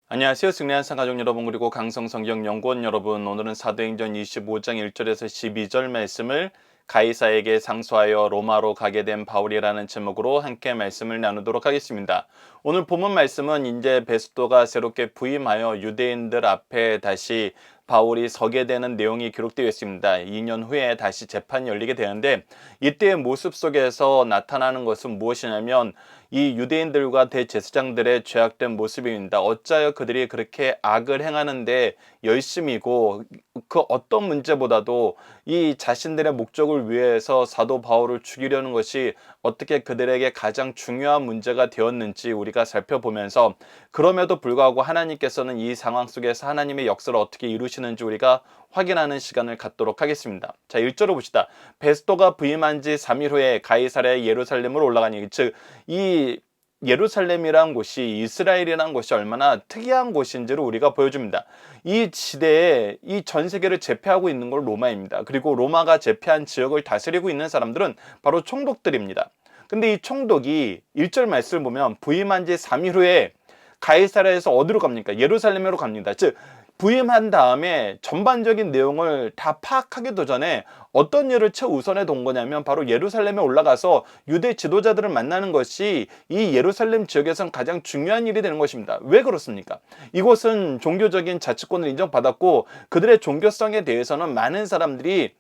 안녕하세요. 승리한 상가족 여러분, 그리고 강성성경연구원 여러분, 오늘은 사도행전 25장 1절에서 12절 말씀을 가이사에게 상소하여 로마로 가게 된 바울이라는 제목으로 함께 말씀을 나누도록 하겠습니다. 오늘 본문 말씀은 이제 베스토가 새롭게 부임하여 유대인들 앞에 다시 바울이 서게 되는 내용이 기록되어 있습니다. 2년 후에 다시 재판이 열리게 되는데, 이때의 모습 속에서 나타나는 것은 무엇이냐면 이 유대인들과 대제사장들의 죄악된 모습입니다. 어찌하여 그들이 그렇게 악을 행하는데 열심이고, 그 어떤 문제보다도 이 자신들의 목적을 위해서 사도 바울을 죽이려는 것이 어떻게 그들에게 가장 중요한 문제가 되었는지 우리가 살펴보면서, 그럼에도 불구하고 하나님께서는 이 상황 속에서 하나님의 역사를 어떻게 이루시는지 우리가 확인하는 시간을 갖도록 하겠습니다. 자, 1절을 봅시다. 베스토가 부임한 지 3일 후에 가이사랴의 예루살렘으로 올라가니, 즉 이 예루살렘이란 곳이 이스라엘이란 곳이 얼마나 특이한 곳인지를 우리가 보여줍니다. 이 시대에 이 전 세계를 제패하고 있는 걸 로마입니다. 그리고 로마가 제패한 지역을 다스리고 있는 사람들은 바로 총독들입니다. 근데 이 총독이 1절 말씀을 보면 부임한 지 3일 후에 가이사랴에서 어디로 갑니까? 예루살렘으로 갑니다. 즉 부임한 다음에 전반적인 내용을 다 파악하기도 전에 어떤 일을 최우선에 둔 거냐면 바로 예루살렘에 올라가서 유대 지도자들을 만나는 것이 이 예루살렘 지역에선 가장 중요한 일이 되는 것입니다. 왜 그렇습니까? 이곳은 종교적인 자치권을 인정받았고, 그들의 종교성에 대해서는 많은 사람들이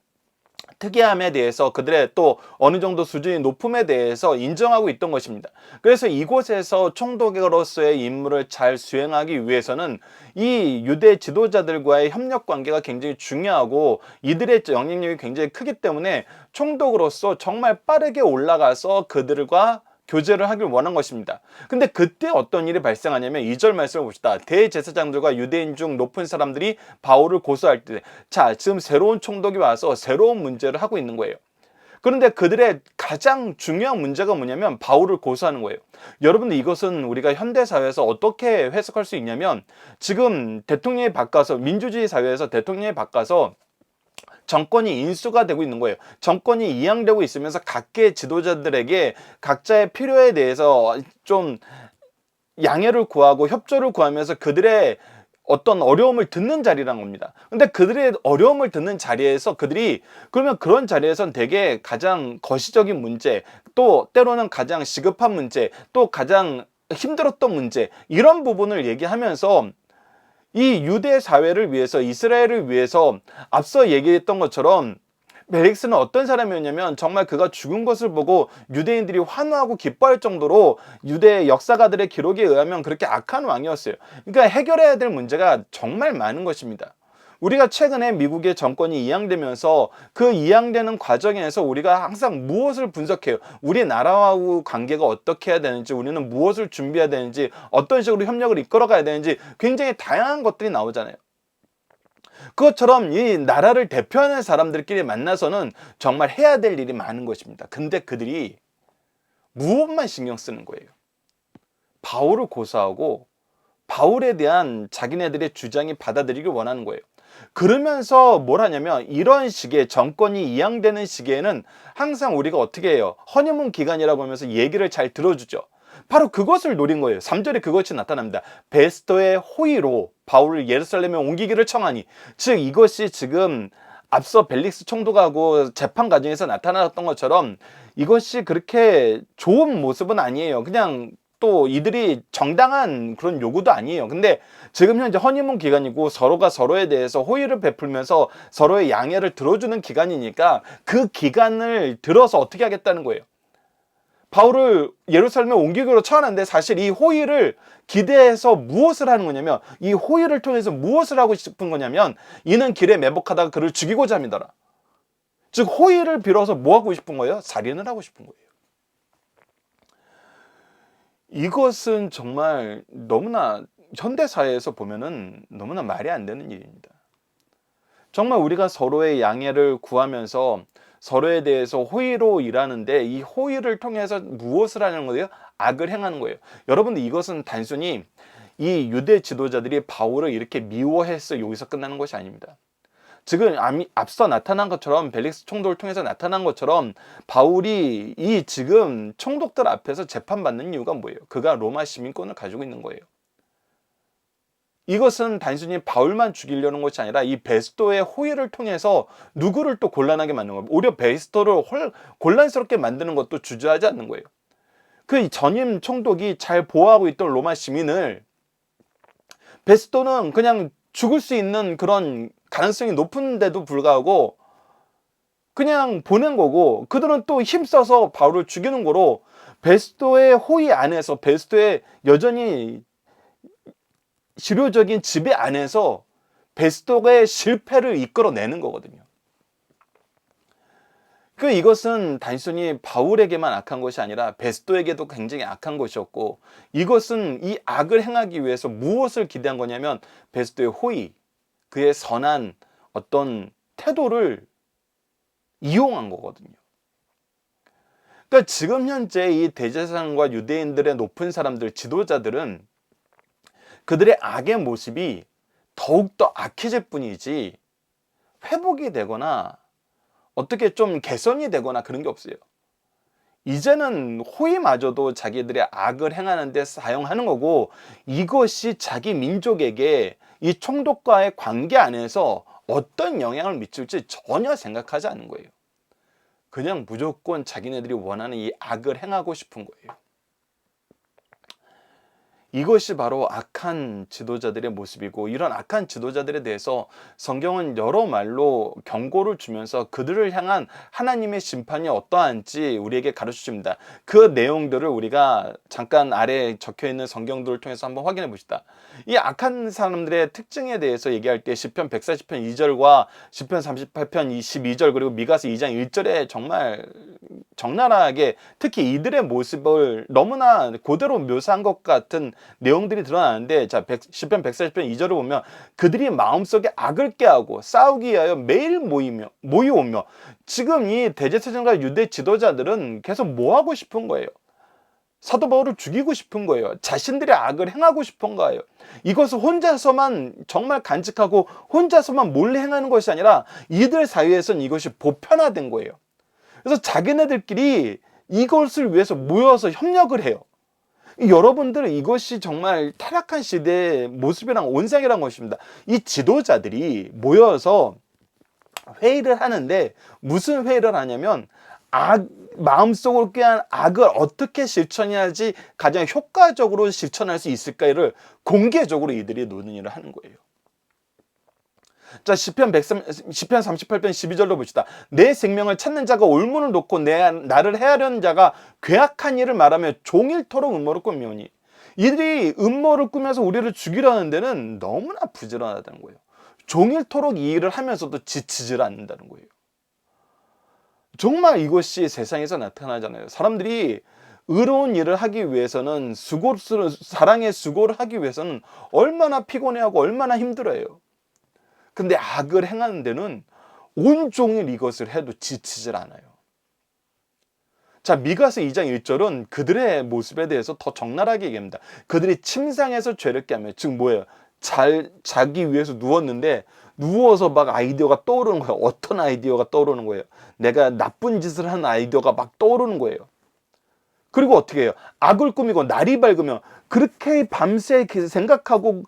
특이함에 대해서, 그들의 또 어느 정도 수준의 높음에 대해서 인정하고 있던 것입니다. 그래서 이곳에서 총독으로서의 임무를 잘 수행하기 위해서는 이 유대 지도자들과의 협력 관계가 굉장히 중요하고, 이들의 영향력이 굉장히 크기 때문에 총독으로서 정말 빠르게 올라가서 그들과 교제를 하길 원한 것입니다. 근데 그때 어떤 일이 발생하냐면 2절 말씀을 봅시다. 대제사장들과 유대인 중 높은 사람들이 바울을 고소할 때, 자, 지금 새로운 총독이 와서 새로운 문제를 하고 있는 거예요. 그런데 그들의 가장 중요한 문제가 뭐냐면 바울을 고소하는 거예요. 여러분들, 이것은 우리가 현대사회에서 어떻게 해석할 수 있냐면, 지금 대통령이 바꿔서, 민주주의 사회에서 대통령이 바꿔서 정권이 인수가 되고 있는 거예요. 정권이 이양되고 있으면서 각계 지도자들에게 각자의 필요에 대해서 좀 양해를 구하고 협조를 구하면서 그들의 어떤 어려움을 듣는 자리란 겁니다. 근데 그들의 어려움을 듣는 자리에서 그들이, 그러면 그런 자리에선 되게 가장 거시적인 문제, 또 때로는 가장 시급한 문제, 또 가장 힘들었던 문제, 이런 부분을 얘기하면서 이 유대 사회를 위해서, 이스라엘을 위해서 앞서 얘기했던 것처럼 벨릭스는 어떤 사람이었냐면, 정말 그가 죽은 것을 보고 유대인들이 환호하고 기뻐할 정도로 유대 역사가들의 기록에 의하면 그렇게 악한 왕이었어요. 그러니까 해결해야 될 문제가 정말 많은 것입니다. 우리가 최근에 미국의 정권이 이양되면서 그 이양되는 과정에서 우리가 항상 무엇을 분석해요? 우리나라하고 관계가 어떻게 해야 되는지, 우리는 무엇을 준비해야 되는지, 어떤 식으로 협력을 이끌어가야 되는지 굉장히 다양한 것들이 나오잖아요. 그것처럼 이 나라를 대표하는 사람들끼리 만나서는 정말 해야 될 일이 많은 것입니다. 근데 그들이 무엇만 신경 쓰는 거예요? 바울을 고소하고 바울에 대한 자기네들의 주장이 받아들이길 원하는 거예요. 그러면서 뭘 하냐면, 이런 시기에, 정권이 이양되는 시기에는 항상 우리가 어떻게 해요? 허니문 기간이라고 하면서 얘기를 잘 들어주죠. 바로 그것을 노린 거예요. 3절에 그것이 나타납니다. 베스토의 호의로 바울을 예루살렘에 옮기기를 청하니, 즉 이것이 지금 앞서 벨릭스 총독하고 재판 과정에서 나타났던 것처럼 이것이 그렇게 좋은 모습은 아니에요. 그냥 또 이들이 정당한 그런 요구도 아니에요. 근데 지금 현재 허니문 기간이고, 서로가 서로에 대해서 호의를 베풀면서 서로의 양해를 들어주는 기간이니까 그 기간을 들어서 어떻게 하겠다는 거예요? 바울을 예루살렘에 옮기기로 청하는데, 사실 이 호의를 기대해서 무엇을 하는 거냐면, 이 호의를 통해서 무엇을 하고 싶은 거냐면, 이는 길에 매복하다가 그를 죽이고자 함이더라. 즉 호의를 빌어서 뭐 하고 싶은 거예요? 살인을 하고 싶은 거예요. 이것은 정말 너무나 현대사회에서 보면은 너무나 말이 안 되는 일입니다. 정말 우리가 서로의 양해를 구하면서 서로에 대해서 호의로 일하는데, 이 호의를 통해서 무엇을 하는 거예요? 악을 행하는 거예요. 여러분들, 이것은 단순히 이 유대 지도자들이 바울을 이렇게 미워해서 여기서 끝나는 것이 아닙니다. 지금 앞서 나타난 것처럼, 벨릭스 총독을 통해서 나타난 것처럼, 바울이 이 지금 총독들 앞에서 재판받는 이유가 뭐예요? 그가 로마 시민권을 가지고 있는 거예요. 이것은 단순히 바울만 죽이려는 것이 아니라 이 베스도의 호의를 통해서 누구를 또 곤란하게 만드는 거예요. 오히려 베스도를 곤란스럽게 만드는 것도 주저하지 않는 거예요. 그 전임 총독이 잘 보호하고 있던 로마 시민을 베스도는 그냥 죽을 수 있는 그런 가능성이 높은데도 불구하고 그냥 보낸 거고, 그들은 또 힘써서 바울을 죽이는 거로 베스도의 호의 안에서, 베스도의 여전히 실효적인 지배 안에서 베스도의 실패를 이끌어내는 거거든요. 이것은 단순히 바울에게만 악한 것이 아니라 베스도에게도 굉장히 악한 것이었고, 이것은 이 악을 행하기 위해서 무엇을 기대한 거냐면 베스도의 호의, 그의 선한 어떤 태도를 이용한 거거든요. 그러니까 지금 현재 이 대제사장과 유대인들의 높은 사람들, 지도자들은 그들의 악의 모습이 더욱더 악해질 뿐이지 회복이 되거나 어떻게 좀 개선이 되거나 그런 게 없어요. 이제는 호의마저도 자기들의 악을 행하는 데 사용하는 거고, 이것이 자기 민족에게 이 총독과의 관계 안에서 어떤 영향을 미칠지 전혀 생각하지 않는 거예요. 그냥 무조건 자기네들이 원하는 이 악을 행하고 싶은 거예요. 이것이 바로 악한 지도자들의 모습이고, 이런 악한 지도자들에 대해서 성경은 여러 말로 경고를 주면서 그들을 향한 하나님의 심판이 어떠한지 우리에게 가르쳐 줍니다. 그 내용들을 우리가 잠깐 아래에 적혀 있는 성경들을 통해서 한번 확인해 봅시다. 이 악한 사람들의 특징에 대해서 얘기할 때 시편 140편 2절과 시편 38편 22절 그리고 미가서 2장 1절에 정말 적나라하게 특히 이들의 모습을 너무나 그대로 묘사한 것 같은 내용들이 드러나는데, 자, 시편 140편 2절을 보면 그들이 마음속에 악을 꾀하고 싸우기 위하여 매일 모이오며, 지금 이 대제사장과 유대 지도자들은 계속 뭐 하고 싶은 거예요? 사도 바울을 죽이고 싶은 거예요. 자신들의 악을 행하고 싶은 거예요. 이것을 혼자서만 정말 간직하고 혼자서만 몰래 행하는 것이 아니라 이들 사이에서는 이것이 보편화된 거예요. 그래서 자기네들끼리 이것을 위해서 모여서 협력을 해요. 여러분들, 이것이 정말 타락한 시대의 모습이랑 온상이란 것입니다. 이 지도자들이 모여서 회의를 하는데 무슨 회의를 하냐면 마음속으로 꾀한 악을 어떻게 실천해야지 가장 효과적으로 실천할 수 있을까를 공개적으로 이들이 논의를 하는 거예요. 자, 시편 38편 12절로 봅시다. 내 생명을 찾는 자가 올문을 놓고 나를 해하려는 자가 괴악한 일을 말하며 종일토록 음모를 꾸미오니. 이들이 음모를 꾸며서 우리를 죽이려는 데는 너무나 부지런하다는 거예요. 종일토록 이 일을 하면서도 지치질 않는다는 거예요. 정말 이것이 세상에서 나타나잖아요. 사람들이 의로운 일을 하기 위해서는 사랑의 수고를 하기 위해서는 얼마나 피곤해하고 얼마나 힘들어요. 근데 악을 행하는 데는 온종일 이것을 해도 지치질 않아요. 자, 미가서 2장 1절은 그들의 모습에 대해서 더 적나라하게 얘기합니다. 그들이 침상에서 죄를 깨며, 즉 뭐예요? 자기 위해서 누웠는데 누워서 막 아이디어가 떠오르는 거예요. 어떤 아이디어가 떠오르는 거예요? 내가 나쁜 짓을 하는 아이디어가 막 떠오르는 거예요. 그리고 어떻게 해요? 악을 꾸미고 날이 밝으면 그렇게 밤새 생각하고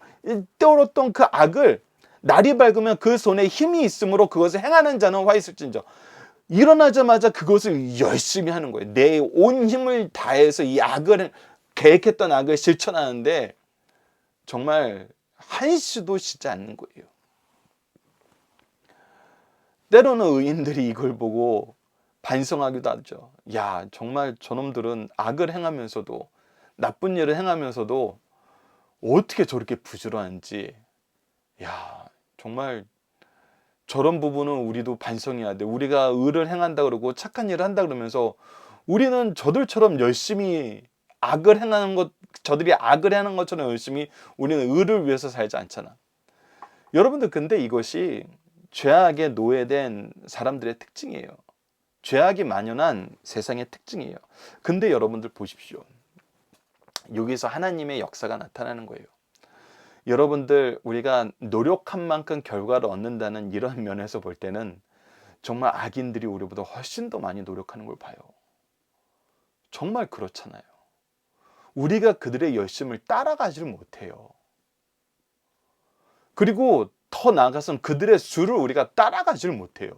떠올랐던 그 악을 날이 밝으면 그 손에 힘이 있으므로 그것을 행하는 자는 화 있을진저. 일어나자마자 그것을 열심히 하는 거예요. 내 온 힘을 다해서 이 악을, 계획했던 악을 실천하는데 정말 한시도 쉬지 않는 거예요. 때로는 의인들이 이걸 보고 반성하기도 하죠. 야, 정말 저놈들은 악을 행하면서도, 나쁜 일을 행하면서도 어떻게 저렇게 부지런한지. 야, 정말 저런 부분은 우리도 반성해야 돼. 우리가 의를 행한다 그러고 착한 일을 한다 그러면서 우리는 저들처럼 열심히 악을 행하는 것, 저들이 악을 하는 것처럼 열심히 우리는 의를 위해서 살지 않잖아. 여러분들, 근데 이것이 죄악에 노예된 사람들의 특징이에요. 죄악이 만연한 세상의 특징이에요. 근데 여러분들 보십시오. 여기서 하나님의 역사가 나타나는 거예요. 여러분들, 우리가 노력한 만큼 결과를 얻는다는 이런 면에서 볼 때는 정말 악인들이 우리보다 훨씬 더 많이 노력하는 걸 봐요. 정말 그렇잖아요. 우리가 그들의 열심을 따라가지를 못해요. 그리고 더 나아가서는 그들의 수를 우리가 따라가지를 못해요.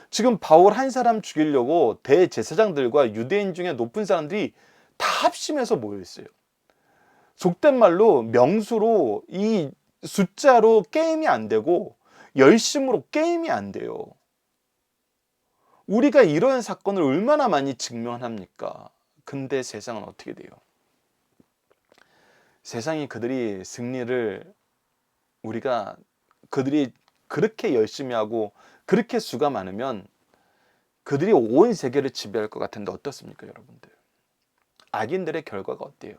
지금 바울 한 사람 죽이려고 대제사장들과 유대인 중에 높은 사람들이 다 합심해서 모여 있어요. 속된 말로 명수로 이 숫자로 게임이 안 되고 열심으로 게임이 안 돼요. 우리가 이런 사건을 얼마나 많이 직면합니까? 근데 세상은 어떻게 돼요? 세상이 그들이 승리를 우리가 그들이 그렇게 열심히 하고 그렇게 수가 많으면 그들이 온 세계를 지배할 것 같은데 어떻습니까, 여러분들? 악인들의 결과가 어때요?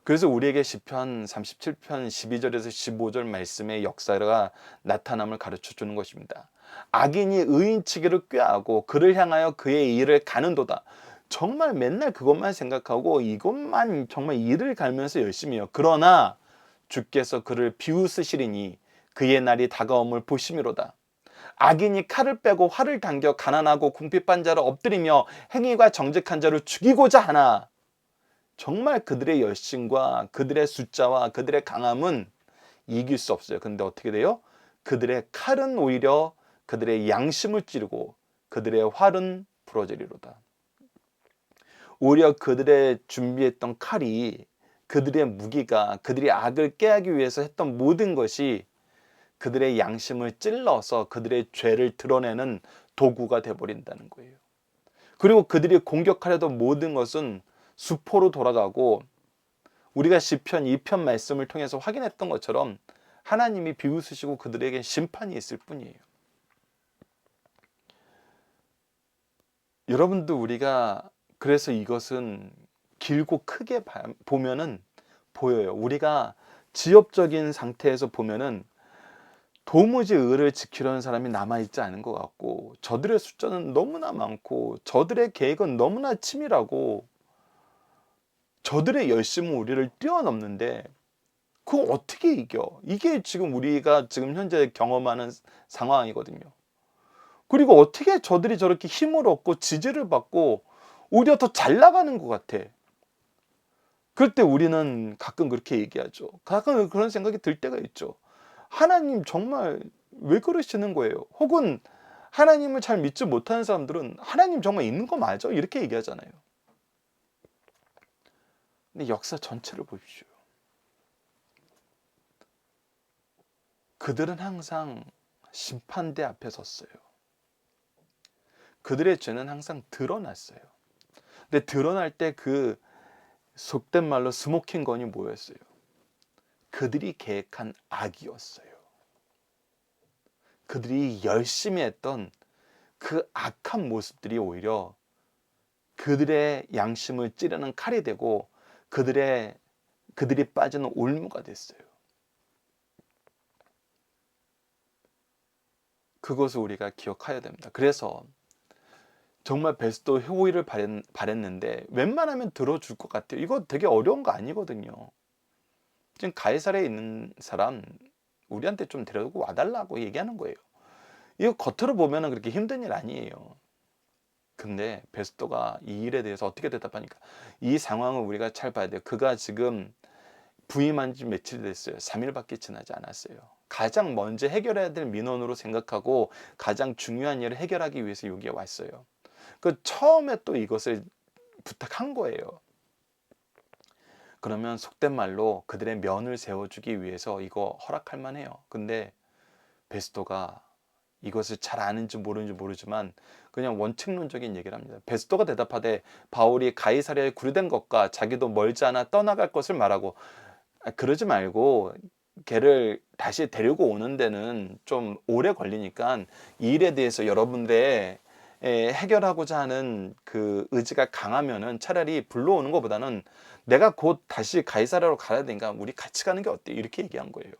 그래서 우리에게 시편 37편 12절에서 15절 말씀의 역사가 나타남을 가르쳐 주는 것입니다. 악인이 의인치기를 꾀하고 그를 향하여 그의 일을 가는도다. 정말 맨날 그것만 생각하고 이것만 정말 일을 갈면서 열심히 해요. 그러나 주께서 그를 비웃으시리니 그의 날이 다가옴을 보심이로다. 악인이 칼을 빼고 활을 당겨 가난하고 궁핍한 자를 엎드리며 행위가 정직한 자를 죽이고자 하나 정말 그들의 열심과 그들의 숫자와 그들의 강함은 이길 수 없어요. 근데 어떻게 돼요? 그들의 칼은 오히려 그들의 양심을 찌르고 그들의 활은 부러지리로다. 오히려 그들의 준비했던 칼이 그들의 무기가 그들이 악을 깨하기 위해서 했던 모든 것이 그들의 양심을 찔러서 그들의 죄를 드러내는 도구가 되어버린다는 거예요. 그리고 그들이 공격하려던 모든 것은 수포로 돌아가고 우리가 시편 2편 말씀을 통해서 확인했던 것처럼 하나님이 비웃으시고 그들에게 심판이 있을 뿐이에요. 여러분도 우리가 그래서 이것은 길고 크게 보면은 보여요. 우리가 지엽적인 상태에서 보면은 도무지 의를 지키려는 사람이 남아있지 않은 것 같고 저들의 숫자는 너무나 많고 저들의 계획은 너무나 치밀하고 저들의 열심은 우리를 뛰어넘는데 그거 어떻게 이겨? 이게 지금 우리가 지금 현재 경험하는 상황이거든요. 그리고 어떻게 저들이 저렇게 힘을 얻고 지지를 받고 오히려 더 잘 나가는 것 같아. 그럴 때 우리는 가끔 그렇게 얘기하죠. 가끔 그런 생각이 들 때가 있죠. 하나님 정말 왜 그러시는 거예요? 혹은 하나님을 잘 믿지 못하는 사람들은 하나님 정말 있는 거 맞아? 이렇게 얘기하잖아요. 근데 역사 전체를 보십시오. 그들은 항상 심판대 앞에 섰어요. 그들의 죄는 항상 드러났어요. 근데 드러날 때 그 속된 말로 스모킹 건이 뭐였어요? 그들이 계획한 악이었어요. 그들이 열심히 했던 그 악한 모습들이 오히려 그들의 양심을 찌르는 칼이 되고 그들이 빠지는 올무가 됐어요. 그것을 우리가 기억해야 됩니다. 그래서 정말 베스도 호의를 바랬는데 웬만하면 들어줄 것 같아요. 이거 되게 어려운 거 아니거든요. 지금 가이사랴에 있는 사람 우리한테 좀 데려오고 와달라고 얘기하는 거예요. 이거 겉으로 보면 그렇게 힘든 일 아니에요. 근데 베스도가 이 일에 대해서 어떻게 대답하니까 이 상황을 우리가 잘 봐야 돼요. 그가 지금 부임한 지 며칠 됐어요. 3일밖에 지나지 않았어요. 가장 먼저 해결해야 될 민원으로 생각하고 가장 중요한 일을 해결하기 위해서 여기에 왔어요. 그 처음에 또 이것을 부탁한 거예요. 그러면 속된 말로 그들의 면을 세워주기 위해서 이거 허락할 만해요. 근데 베스도가 이것을 잘 아는지 모르는지 모르지만 그냥 원칙론적인 얘기를 합니다. 베스도가 대답하되 바울이 가이사랴에 구류된 것과 자기도 멀지 않아 떠나갈 것을 말하고 그러지 말고 걔를 다시 데리고 오는 데는 좀 오래 걸리니까 이 일에 대해서 여러분들의 해결하고자 하는 그 의지가 강하면은 차라리 불러오는 것보다는 내가 곧 다시 가이사랴로 가야 되니까 우리 같이 가는 게 어때? 이렇게 얘기한 거예요.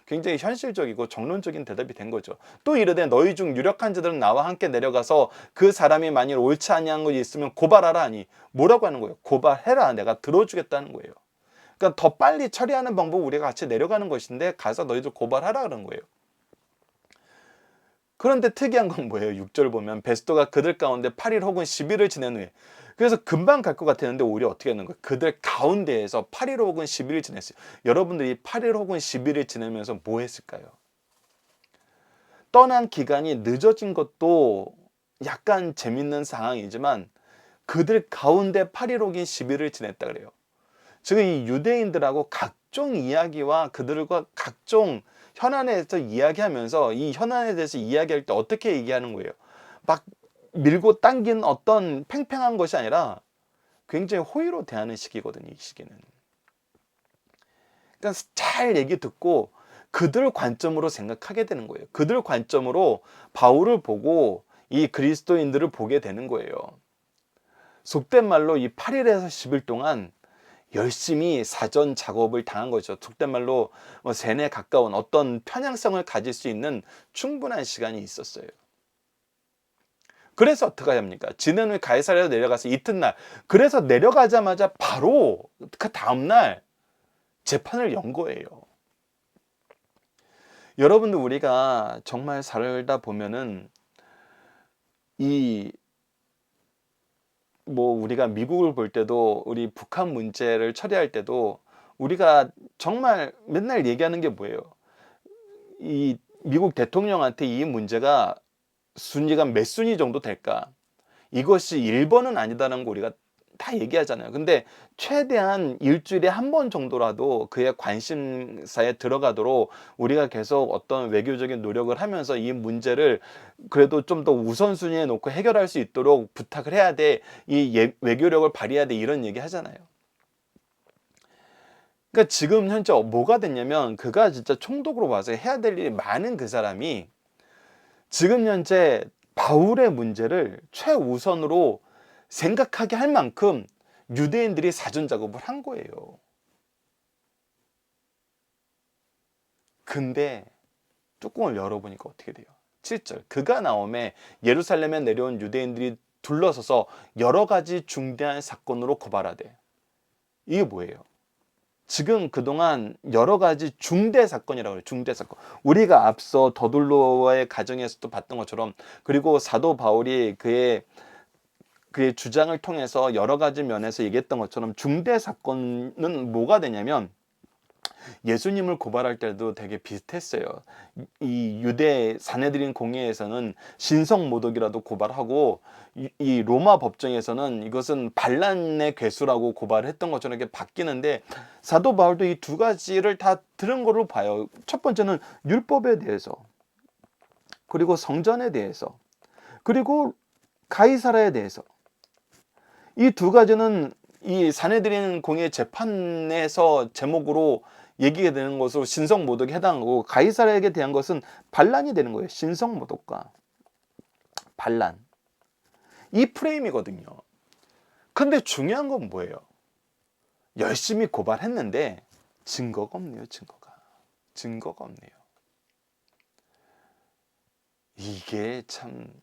굉장히 현실적이고 정론적인 대답이 된 거죠. 또 이르되 너희 중 유력한 자들은 나와 함께 내려가서 그 사람이 만일 옳지 아니한 것이 있으면 고발하라 하니 뭐라고 하는 거예요? 고발해라. 내가 들어주겠다는 거예요. 그러니까 더 빨리 처리하는 방법은 우리가 같이 내려가는 것인데 가서 너희들 고발하라 그런 거예요. 그런데 특이한 건 뭐예요? 6절 보면 베스도가 그들 가운데 8일 혹은 10일을 지낸 후에 그래서 금방 갈 것 같았는데 오히려 어떻게 하는 거예요? 그들 가운데에서 8일 혹은 10일을 지냈어요. 여러분들이 8일 혹은 10일을 지내면서 뭐 했을까요? 떠난 기간이 늦어진 것도 약간 재밌는 상황이지만 그들 가운데 8일 혹은 10일을 지냈다 그래요. 지금 이 유대인들하고 각종 이야기와 그들과 각종 현안에 대해서 이야기하면서 이 현안에 대해서 이야기할 때 어떻게 얘기하는 거예요? 막 밀고 당긴 어떤 팽팽한 것이 아니라 굉장히 호의로 대하는 시기거든요. 이 시기는. 그러니까 잘 얘기 듣고 그들 관점으로 생각하게 되는 거예요. 그들 관점으로 바울을 보고 이 그리스도인들을 보게 되는 거예요. 속된 말로 이 8일에서 10일 동안 열심히 사전 작업을 당한 거죠. 속된 말로 세뇌 가까운 어떤 편향성을 가질 수 있는 충분한 시간이 있었어요. 그래서 어떻게 합니까? 지는 후에 가이사랴로 내려가서 이튿날, 그래서 내려가자마자 바로 그 다음날 재판을 연 거예요. 여러분들, 우리가 정말 살다 보면은 이 우리가 미국을 볼 때도, 우리 북한 문제를 처리할 때도 우리가 정말 맨날 얘기하는 게 뭐예요? 이 미국 대통령한테 이 문제가 순위가 몇 순위 정도 될까? 이것이 1번은 아니다라는 거 우리가 다 얘기하잖아요. 근데 최대한 일주일에 한 번 정도라도 그의 관심사에 들어가도록 우리가 계속 어떤 외교적인 노력을 하면서 이 문제를 그래도 좀 더 우선순위에 놓고 해결할 수 있도록 부탁을 해야 돼. 외교력을 발휘해야 돼. 이런 얘기 하잖아요. 그러니까 지금 현재 뭐가 됐냐면, 그가 진짜 총독으로 와서 해야 될 일이 많은 그 사람이 지금 현재 바울의 문제를 최우선으로 생각하게 할 만큼 유대인들이 사전 작업을 한 거예요. 근데 뚜껑을 열어보니까 어떻게 돼요? 7절, 그가 나오매 예루살렘에 내려온 유대인들이 둘러서서 여러 가지 중대한 사건으로 고발하되. 이게 뭐예요? 지금 그동안 여러 가지 중대 사건이라고 해요. 중대 사건. 우리가 앞서 더둘로와의 가정에서도 봤던 것처럼, 그리고 사도 바울이 그의 주장을 통해서 여러 가지 면에서 얘기했던 것처럼, 중대 사건은 뭐가 되냐면 예수님을 고발할 때도 되게 비슷했어요. 이 유대 사내들인 공회에서는 신성 모독이라도 고발하고, 이 로마 법정에서는 이것은 반란의 괴수라고 고발했던 것처럼 이렇게 바뀌는데, 사도 바울도 이 두 가지를 다 들은 걸로 봐요. 첫 번째는 율법에 대해서, 그리고 성전에 대해서, 그리고 가이사라에 대해서. 이 두 가지는 이 사내들인 공회 재판에서 제목으로 얘기가 되는 것으로 신성모독에 해당하고, 가이사라에게 대한 것은 반란이 되는 거예요. 신성모독과 반란. 이 프레임이거든요. 근데 중요한 건 뭐예요? 열심히 고발했는데 증거가 없네요. 증거가 없네요. 이게 참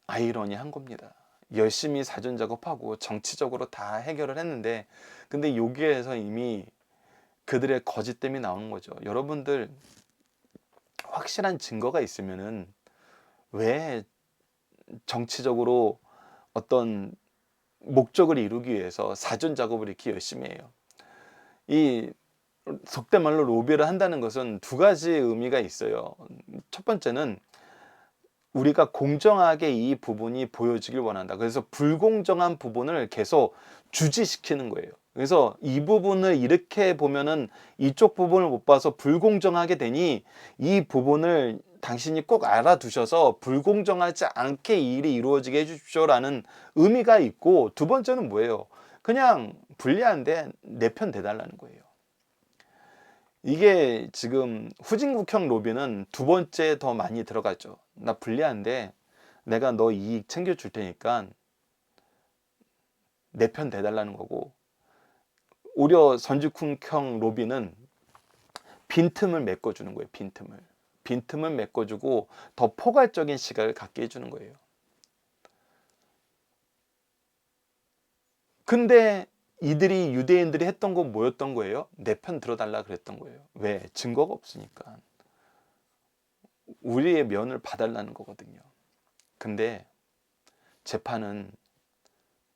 아이러니한 겁니다. 열심히 사전 작업하고 정치적으로 다 해결을 했는데, 근데 여기에서 이미 그들의 거짓됨이 나오는 거죠. 여러분들, 확실한 증거가 있으면은 왜 정치적으로 어떤 목적을 이루기 위해서 사전 작업을 이렇게 열심히 해요? 이 속된 말로 로비를 한다는 것은 두 가지 의미가 있어요. 첫 번째는 우리가 공정하게 이 부분이 보여지길 원한다. 그래서 불공정한 부분을 계속 주지시키는 거예요. 그래서 이 부분을 이렇게 보면은 이쪽 부분을 못 봐서 불공정하게 되니, 이 부분을 당신이 꼭 알아두셔서 불공정하지 않게 이 일이 이루어지게 해주십시오라는 의미가 있고, 두 번째는 뭐예요? 그냥 불리한데 내 편 대달라는 거예요. 이게 지금 후진국형 로비는 두 번째 더 많이 들어가죠. 나 불리한데 내가 너 이익 챙겨줄 테니까 내 편 대달라는 거고, 오히려 선진국형 로비는 빈틈을 메꿔주는 거예요. 빈틈을 메꿔주고 더 포괄적인 시각을 갖게 해주는 거예요. 근데 이들이, 유대인들이 했던 건 뭐였던 거예요? 내 편 들어달라 그랬던 거예요. 왜? 증거가 없으니까. 우리의 면을 봐달라는 거거든요. 근데 재판은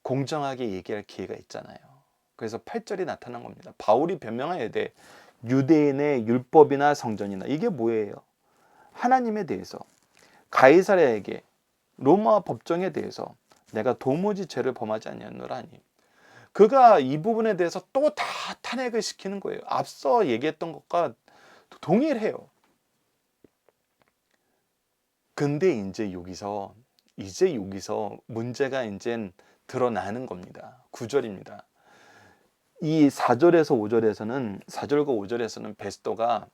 공정하게 얘기할 기회가 있잖아요. 그래서 8절이 나타난 겁니다. 바울이 변명해야 돼. 유대인의 율법이나 성전이나 이게 뭐예요? 하나님에 대해서, 가이사랴에게, 로마 법정에 대해서 내가 도무지 죄를 범하지 아니하노라니. 그가 이 부분에 대해서 또 다 탄핵을 시키는 거예요. 앞서 얘기했던 것과 동일해요. 근데 이제 여기서 문제가 이제 드러나는 겁니다. 9절입니다. 이 4절에서 5절에서는 4절과 5절에서는 베스도가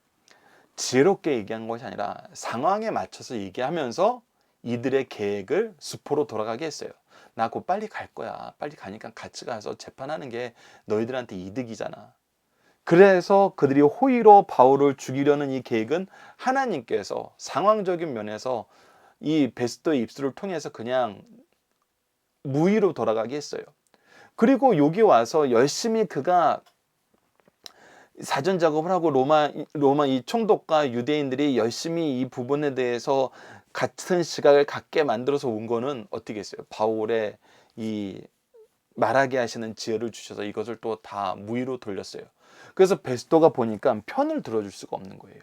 지혜롭게 얘기한 것이 아니라 상황에 맞춰서 얘기하면서 이들의 계획을 수포로 돌아가게 했어요. 나 곧 빨리 갈 거야. 빨리 가니까 같이 가서 재판하는 게 너희들한테 이득이잖아. 그래서 그들이 호의로 바울을 죽이려는 이 계획은 하나님께서 상황적인 면에서 이 베스도의 입술을 통해서 그냥 무의로 돌아가게 했어요. 그리고 여기 와서 열심히 그가 사전 작업을 하고 로마 이 총독과 유대인들이 열심히 이 부분에 대해서 같은 시각을 갖게 만들어서 온 거는 어떻게 했어요? 바울의 이 말하게 하시는 지혜를 주셔서 이것을 또 다 무의로 돌렸어요. 그래서 베스도가 보니까 편을 들어줄 수가 없는 거예요.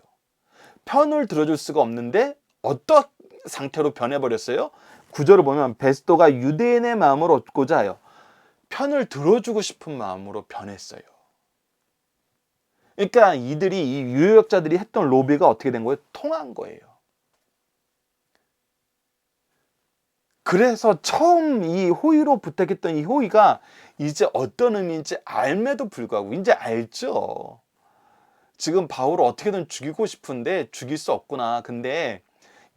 편을 들어줄 수가 없는데 어떤 상태로 변해버렸어요? 구절을 보면 베스도가 유대인의 마음을 얻고자 하여 편을 들어주고 싶은 마음으로 변했어요. 그러니까 이들이, 이 유효력자들이 했던 로비가 어떻게 된 거예요? 통한 거예요. 그래서 처음 이 호의로 부탁했던 이 호의가 이제 어떤 의미인지 알매도 불구하고 이제 알죠. 지금 바울을 어떻게든 죽이고 싶은데 죽일 수 없구나. 근데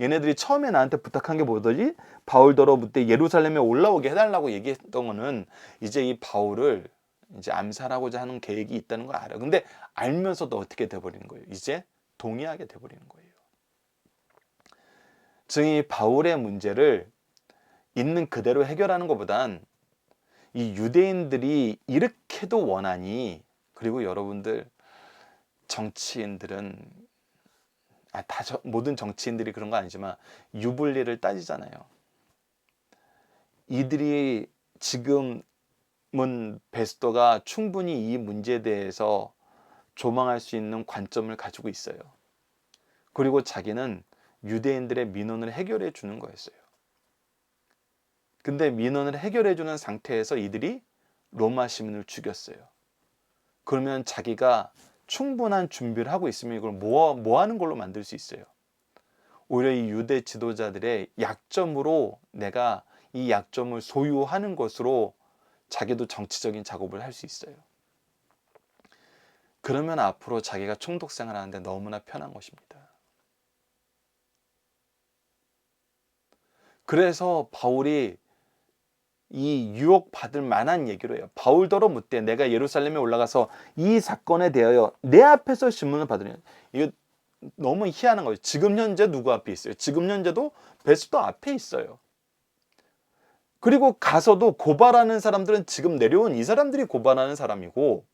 얘네들이 처음에 나한테 부탁한 게 뭐더지? 바울더러부터 예루살렘에 올라오게 해달라고 얘기했던 거는 이제 이 바울을 이제 암살하고자 하는 계획이 있다는 걸 알아요. 근데 알면서도 어떻게 돼버리는 거예요? 이제 동의하게 돼버리는 거예요. 즉 이 바울의 문제를 있는 그대로 해결하는 것보단 이 유대인들이 이렇게도 원하니, 그리고 여러분들 정치인들은 모든 정치인들이 그런 거 아니지만 유불리를 따지잖아요. 이들이 지금은 베스도가 충분히 이 문제에 대해서 조망할 수 있는 관점을 가지고 있어요. 그리고 자기는 유대인들의 민원을 해결해 주는 거였어요. 근데 민원을 해결해 주는 상태에서 이들이 로마 시민을 죽였어요. 그러면 자기가 충분한 준비를 하고 있으면 이걸 뭐 하는 걸로 만들 수 있어요? 오히려 이 유대 지도자들의 약점으로, 내가 이 약점을 소유하는 것으로 자기도 정치적인 작업을 할 수 있어요. 그러면 앞으로 자기가 총독 생활하는데 너무나 편한 것입니다. 그래서 바울이 이 유혹받을 만한 얘기로 해요. 바울더러 묻되 내가 예루살렘에 올라가서 이 사건에 대하여 내 앞에서 신문을 받으려. 이거 너무 희한한 거예요. 지금 현재 누구 앞에 있어요? 지금 현재도 베스도 앞에 있어요. 그리고 가서도 고발하는 사람들은 지금 내려온 이 사람들이 고발하는 사람이고,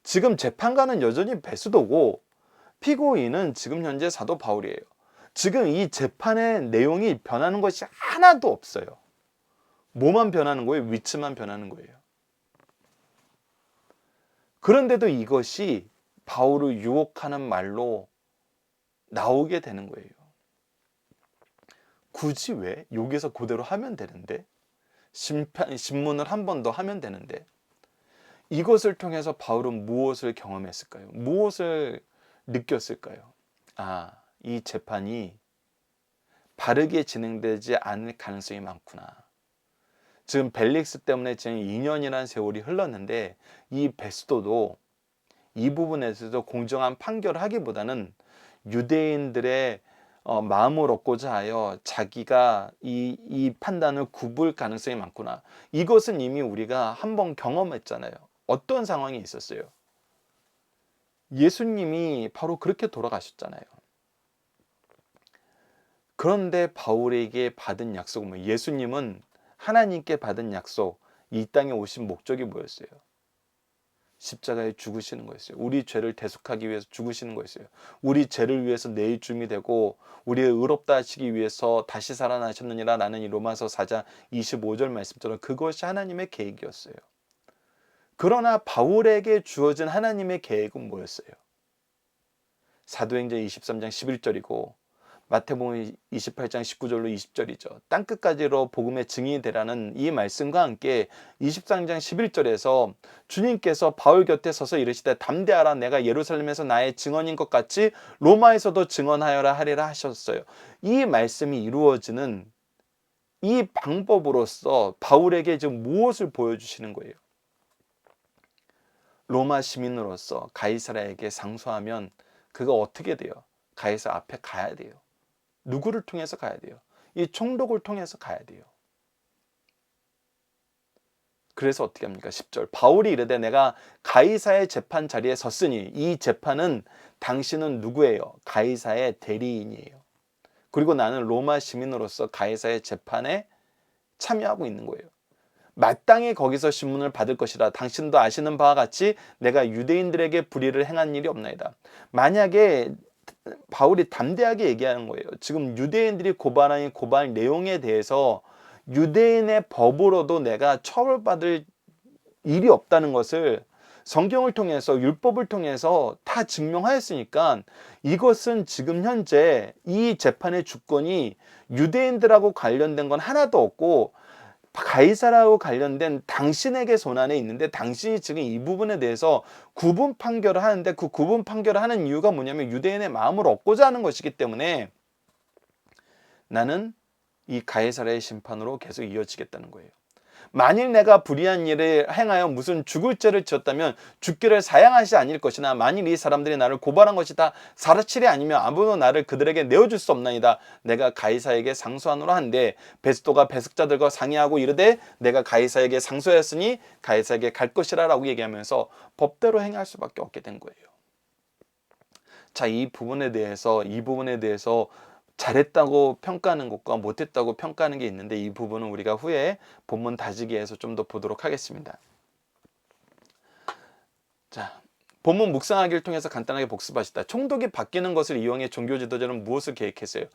지금 재판관은 여전히 베스도고, 피고인은 지금 현재 사도 바울이에요. 지금 이 재판의 내용이 변하는 것이 하나도 없어요. 뭐만 변하는 거예요? 위치만 변하는 거예요. 그런데도 이것이 바울을 유혹하는 말로 나오게 되는 거예요. 굳이 왜? 여기서 그대로 하면 되는데, 신문을 한 번 더 하면 되는데, 이것을 통해서 바울은 무엇을 경험했을까요? 무엇을 느꼈을까요? 이 재판이 바르게 진행되지 않을 가능성이 많구나. 지금 벨릭스 때문에 지금 2년이라는 세월이 흘렀는데, 이 베스도도 이 부분에서도 공정한 판결을 하기보다는 유대인들의 마음을 얻고자 하여 자기가 이 판단을 굽을 가능성이 많구나. 이것은 이미 우리가 한번 경험했잖아요. 어떤 상황이 있었어요? 예수님이 바로 그렇게 돌아가셨잖아요. 그런데 바울에게 받은 약속은 뭐예요? 예수님은 하나님께 받은 약속, 이 땅에 오신 목적이 뭐였어요? 십자가에 죽으시는 거였어요. 우리 죄를 대속하기 위해서 죽으시는 거였어요. 우리 죄를 위해서 내주임이 되고 우리의 의롭다 하시기 위해서 다시 살아나셨느니라 라는 이 로마서 4장 25절 말씀처럼 그것이 하나님의 계획이었어요. 그러나 바울에게 주어진 하나님의 계획은 뭐였어요? 사도행전 23장 11절이고 마태복음 28장 19절로 20절이죠. 땅끝까지로 복음의 증인이 되라는 이 말씀과 함께 23장 11절에서 주님께서 바울 곁에 서서 이르시되 담대하라 내가 예루살렘에서 나의 증언인 것 같이 로마에서도 증언하여라 하리라 하셨어요. 이 말씀이 이루어지는 이 방법으로서 바울에게 지금 무엇을 보여주시는 거예요? 로마 시민으로서 가이사라에게 상소하면 그가 어떻게 돼요? 가이사 앞에 가야 돼요. 누구를 통해서 가야 돼요? 이 총독을 통해서 가야 돼요. 그래서 어떻게 합니까? 10절 바울이 이르되 내가 가이사의 재판 자리에 섰으니 이 재판은 당신은 누구예요? 가이사의 대리인이에요. 그리고 나는 로마 시민으로서 가이사의 재판에 참여하고 있는 거예요. 마땅히 거기서 신문을 받을 것이라 당신도 아시는 바와 같이 내가 유대인들에게 불의를 행한 일이 없나이다. 만약에 바울이 담대하게 얘기하는 거예요. 지금 유대인들이 고발한 고발 내용에 대해서 유대인의 법으로도 내가 처벌받을 일이 없다는 것을 성경을 통해서 율법을 통해서 다 증명하였으니까 이것은 지금 현재 이 재판의 주권이 유대인들하고 관련된 건 하나도 없고 가이사라고 관련된 당신에게 손안에 있는데 당신이 지금 이 부분에 대해서 구분 판결을 하는데 그 구분 판결을 하는 이유가 뭐냐면 유대인의 마음을 얻고자 하는 것이기 때문에 나는 이 가이사라의 심판으로 계속 이어지겠다는 거예요. 만일 내가 불의한 일을 행하여 무슨 죽을 죄를 지었다면 죽기를 사양하지 아닐 것이나 만일 이 사람들이 나를 고발한 것이 다 사라칠이 아니면 아무도 나를 그들에게 내어줄 수 없나이다. 내가 가이사에게 상소하노라 한데 베스도가 배석자들과 상의하고 이르되 내가 가이사에게 상소하였으니 가이사에게 갈 것이라 라고 얘기하면서 법대로 행할 수밖에 없게 된 거예요. 자, 이 부분에 대해서 잘했다고 평가하는 것과 못했다고 평가하는 게 있는데 이 부분은 우리가 후에 본문 다지기에서 좀 더 보도록 하겠습니다. 자, 본문 묵상하기를 통해서 간단하게 복습하시다. 총독이 바뀌는 것을 이용해 종교 지도자는 무엇을 계획했어요?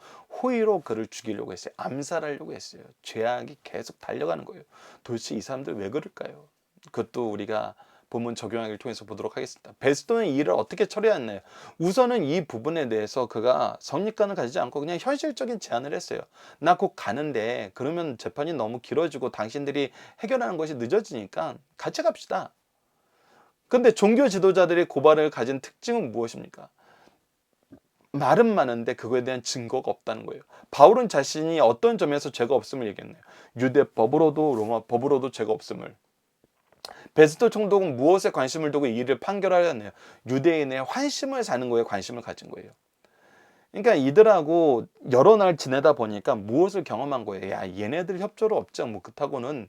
호의로 그를 죽이려고 했어요. 암살하려고 했어요. 죄악이 계속 달려가는 거예요. 도대체 이 사람들 왜 그럴까요? 그것도 우리가 본문 적용하기를 통해서 보도록 하겠습니다. 베스도는 이 일을 어떻게 처리했나요? 우선은 이 부분에 대해서 그가 선입관을 가지지 않고 그냥 현실적인 제안을 했어요. 나 곧 가는데 그러면 재판이 너무 길어지고 당신들이 해결하는 것이 늦어지니까 같이 갑시다. 근데 종교 지도자들의 고발을 가진 특징은 무엇입니까? 말은 많은데 그거에 대한 증거가 없다는 거예요. 바울은 자신이 어떤 점에서 죄가 없음을 얘기했나요? 유대 법으로도 로마 법으로도 죄가 없음을. 베스도 총독은 무엇에 관심을 두고 이 일을 판결하였나요? 유대인의 환심을 사는 거에 관심을 가진 거예요. 그러니까 이들하고 여러 날 지내다 보니까 무엇을 경험한 거예요? 야, 얘네들 협조로 없죠. 뭐 그렇다고는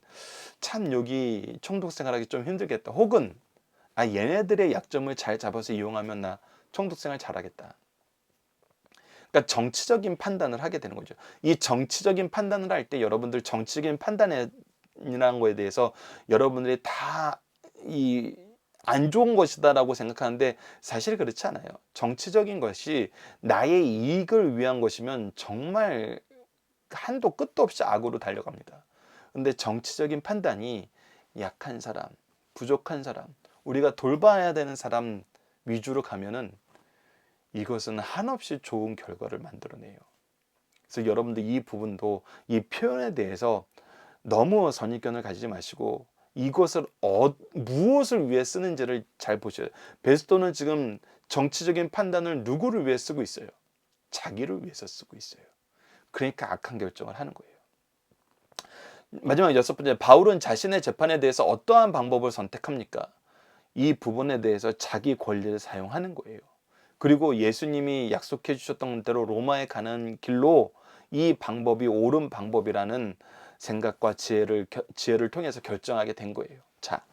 참 여기 총독 생활하기 좀 힘들겠다. 혹은 얘네들의 약점을 잘 잡아서 이용하면 나 총독 생활 잘하겠다. 그러니까 정치적인 판단을 하게 되는 거죠. 이 정치적인 판단을 할 때 여러분들 정치적인 판단이라는 거에 대해서 여러분들이 다 안 좋은 것이다라고 생각하는데 사실 그렇지 않아요. 정치적인 것이 나의 이익을 위한 것이면 정말 한도 끝도 없이 악으로 달려갑니다. 근데 정치적인 판단이 약한 사람, 부족한 사람, 우리가 돌봐야 되는 사람 위주로 가면은 이것은 한없이 좋은 결과를 만들어내요. 그래서 여러분들 이 부분도 이 표현에 대해서 너무 선입견을 가지지 마시고 이것을 무엇을 위해 쓰는지를 잘 보셔야 돼요. 베스도는 지금 정치적인 판단을 누구를 위해 쓰고 있어요? 자기를 위해서 쓰고 있어요. 그러니까 악한 결정을 하는 거예요. 마지막 6번째, 바울은 자신의 재판에 대해서 어떠한 방법을 선택합니까? 이 부분에 대해서 자기 권리를 사용하는 거예요. 그리고 예수님이 약속해 주셨던 대로 로마에 가는 길로 이 방법이 옳은 방법이라는 생각과 지혜를 통해서 결정하게 된 거예요. 자,